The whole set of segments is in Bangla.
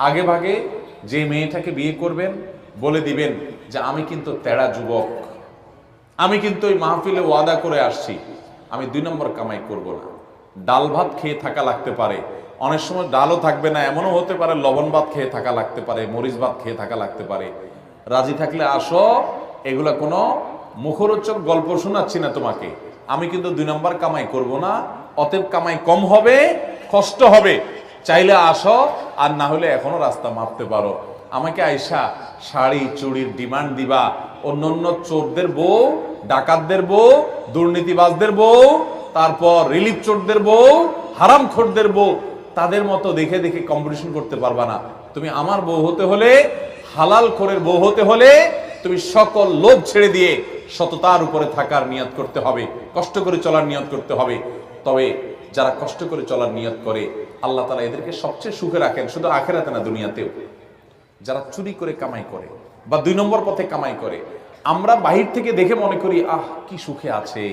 আগে ভাগে যে মেয়েটাকে বিয়ে করবেন বলে দিবেন যে আমি কিন্তু তেড়া যুবক, আমি কিন্তু ওই মাহফিলে ওয়াদা করে আসছি, আমি 2 নম্বর কামাই করব না। ডাল ভাত খেয়ে থাকা লাগতে পারে, অনেক সময় ডালও থাকবে না, এমনও হতে পারে লবণ ভাত খেয়ে থাকা লাগতে পারে, মরিচ ভাত খেয়ে থাকা লাগতে পারে। রাজি থাকলে আসো, এগুলা কোনো মুখরোচক গল্প শোনাচ্ছি না তোমাকে, আমি কিন্তু 2 নম্বর কামাই করব না, অতএব কামাই কম হবে, কষ্ট হবে, চাইলে আসো, আর না হলে এখনো রাস্তা মাপতে পারো। আমাকে আইসা শাড়ি চুড়ির ডিমান্ড দিবা, অন্য চোরদের বউ, ডাকাতদের বউ, দুর্নীতিবাজদের বউ, তারপর রিলিফ চোরদের বউ, হারামখোরদের বউ, তাদের মতো দেখে দেখে কম্পিটিশন করতে পারবা না। তুমি আমার বউ হতে হলে, হালাল খোরের বউ হতে হলে, তুমি সকল লোভ ছেড়ে দিয়ে সততার উপরে থাকার নিয়ত করতে হবে, কষ্ট করে চলার নিয়ত করতে হবে। তবে যারা কষ্ট করে চলার নিয়ত করে আল্লাহ তাআলা এদেরকে সবচেয়ে সুখে রাখেন, শুধু আখিরাতে না দুনিয়াতেও। যারা চুরি করে কামাই করে বা 2 নম্বর পথে কামাই করে, আমরা বাহির থেকে দেখে মনে করি আহ কি সুখে আছে,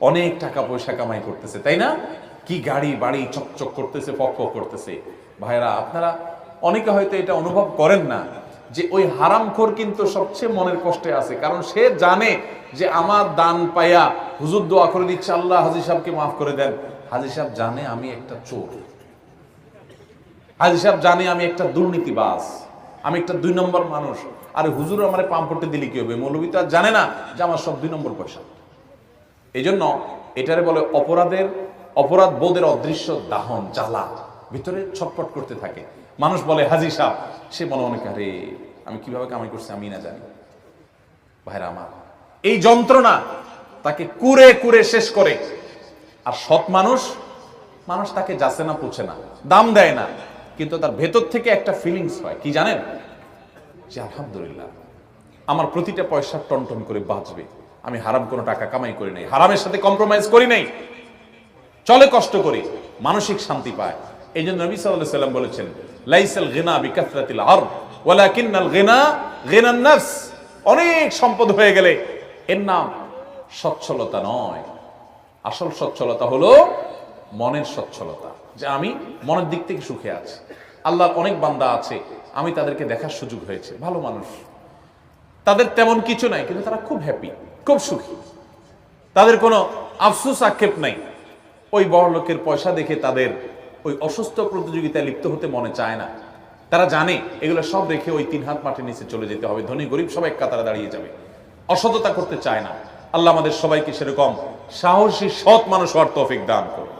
অনেক টাকা পয়সা কামাই করতেছে, তাই না? কি গাড়ি বাড়ি চকচক করতেছে, ফক ফক করতেছে। ভাইরা, আপনারা অনেকে হয়তো এটা অনুভব করেন না যে ওই হারামখোর কিন্তু সবচেয়ে মনের কষ্টে আছে, কারণ সে জানে যে আমার দান পাইয়া হুজুর দোয়া করে দিচ্ছে আল্লাহ হাজী সাহেবকে মাফ করে দেন। হাজী সাহেব জানে আমি একটা চোর, হাজী সাহেব জানে আমি একটা দুর্নীতিবাজ, আমি একটা 2 নম্বর মানুষ। আরে হুজুর আমারে পাম্পটে দিলে কি হবে? মৌলবী তো আর জানে না যে আমার সব 2 নম্বর পয়সা। এই জন্য এটারে বলে অপরাধ বোধের অদৃশ্য দাহন, জ্বালা ভিতরে ছটফট করতে থাকে। মানুষ বলে হাজী সাহেব, সে মনে মনে আরে আমি কিভাবে কামাই করছি আমি না জানি। ভাইরা আমার, এই যন্ত্রণা তাকে কুরে কুরে শেষ করে। আর সৎ মানুষ তাকে যাচ্ছে না, পুছে না, দাম দেয় না, কিন্তু তার ভেতর থেকে একটা ফিলিংস হয়, কি জানেন? যে আলহামদুলিল্লাহ আমার প্রতিটা পয়সা টনটন করে বাঁচবে, আমি হারাম কোনো টাকা কামাই করি নাই, হারামের সাথে কম্প্রোমাইজ করি নাই, চলে কষ্ট করি, মানসিক শান্তি পায়। এই জন্য নবী সাল্লাল্লাহু আলাইহি ওয়াসাল্লাম বলেছেন, লাইসাল গিনা বিকাসরাতিল আরদ ওয়ালাকিন্নাল গিনা গিনান নাফস। অনেক সম্পদ হয়ে গেলে এর নাম সচ্ছলতা নয়, আসল সচ্ছলতা হলো মনের সচ্ছলতা, যে আমি মনের দিক থেকে সুখে আছি। আল্লাহর অনেক বান্দা আছে, আমি তাদেরকে দেখার সুযোগ হয়েছে, ভালো মানুষ, তাদের তেমন কিছু নাই, কিন্তু তারা খুব হ্যাপি, খুব সুখী, তাদের কোনো আফসোস আক্ষেপ নাই। ওই বড় লোকের পয়সা দেখে তাদের ওই অসুস্থ প্রতিযোগিতায় লিপ্ত হতে মনে চায় না। তারা জানে এগুলো সব রেখে ওই 3 হাত মাটির নিচে চলে যেতে হবে, ধনী গরিব সবাই এক কাতারে দাঁড়িয়ে যাবে, অসততা করতে চায় না। আল্লাহ আমাদের সবাইকে সেরকম সাহসী সৎ মানুষ হওয়ার তৌফিক দান করুন।